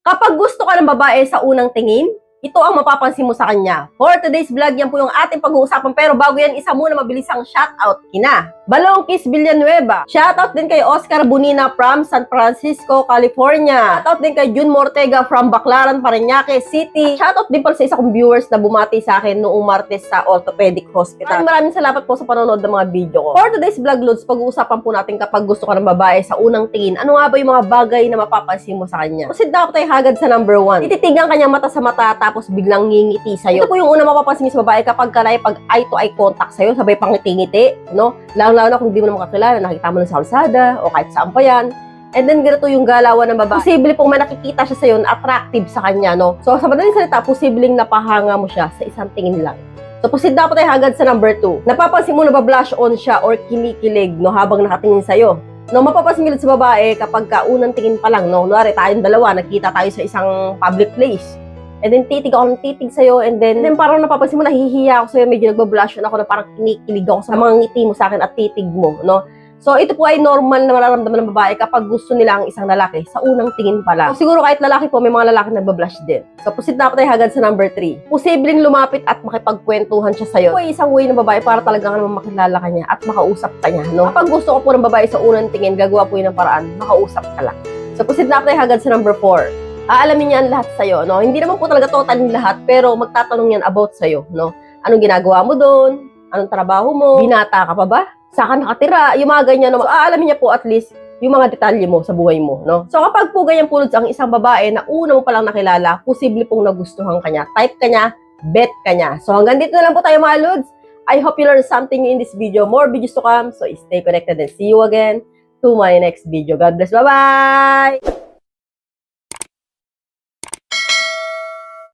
Kapag gusto ka ng babae sa unang tingin, ito ang mapapansin mo sa kanya. For today's vlog, yan po yung ating pag-uusapan. Pero bago yan, isa muna mabilisang shoutout kina Balong Kiss Villanueva. Shoutout din kay Oscar Bonina from San Francisco, California. Shoutout din kay Jun Mortega from Baclaran, Parañaque City. Shoutout din pala sa isa kong viewers na bumati sa akin noong Martes sa Orthopedic Hospital. Maraming salamat po sa panonood ng mga video ko. For today's vlog, Lods, pag-uusapan po natin kapag gusto ka ng babae sa unang tingin, ano nga ba yung mga bagay na mapapansin mo sa kanya? Proceed na ako tayo hagad sa number 1. Tititigan kanya mata sa mata tapos biglang ngingiti sa'yo. Ito po yung una mapapansin niyo sa babae kapag kalay pag eye-to-eye contact sa'yo, sabay pangiti-ngiti, no? Lalo na kung di mo naman kakilala, nakita mo na sa kalsada o kahit saan pa yan. And then, ganito yung galawan ng babae. Posible pong may nakikita siya sa'yo na attractive sa kanya, no? So, sa madaling salita, posibleng napahanga mo siya sa isang tingin lang. So, proceed na po tayo hagad sa number 2. Napapansin mo na ba-blush on siya or kinikilig, no? Habang nakatingin sa'yo. No, mapapansin nyo sa babae kapag unang tingin pa lang, no? Kunwari, tayong dalawa, nagkita tayo sa isang public place. And then, titig ako ng titig sa'yo. And then parang napapansin mo, nahihiya ako sa'yo. Medyo nagbablush on ako na parang kinikilig ako sa mga ngiti mo sa akin at titig mo, no? So, ito po ay normal na mararamdaman ng babae kapag gusto nila ang isang lalaki sa unang tingin pa lang. So, siguro kahit lalaki po, may mga lalaki na nagbablush din. So, proceed na po tayo hagad sa number 3. Posibleng lumapit at makipagkwentuhan siya sa'yo. Ito ay isang way ng babae para talaga naman makilala ka niya at makausap ka niya, no? Kapag gusto ko po ng babae sa unang tingin, gagawa po yun ng paraan, makausap ka lang. So, proceed na po tayo hagad sa number 4. Aalamin niya ang lahat sa'yo, no? Hindi naman po talaga totally lahat, pero magtatanong yan about sa'yo, no? Anong ginagawa mo doon? Anong trabaho mo? Binata ka pa ba? Saan ka nakatira? Yung mga ganyan, no? So, aalamin niya po at least yung mga detalye mo sa buhay mo, no? So, kapag po ganyan po ang isang babae na una mo palang nakilala, posible pong nagustuhan ka niya, type ka niya, bet ka niya. So, hanggang dito na lang po tayo mga Lods. I hope you learned something in this video. More videos to come, so stay connected and see you again to my next video. God bless. Bye-bye!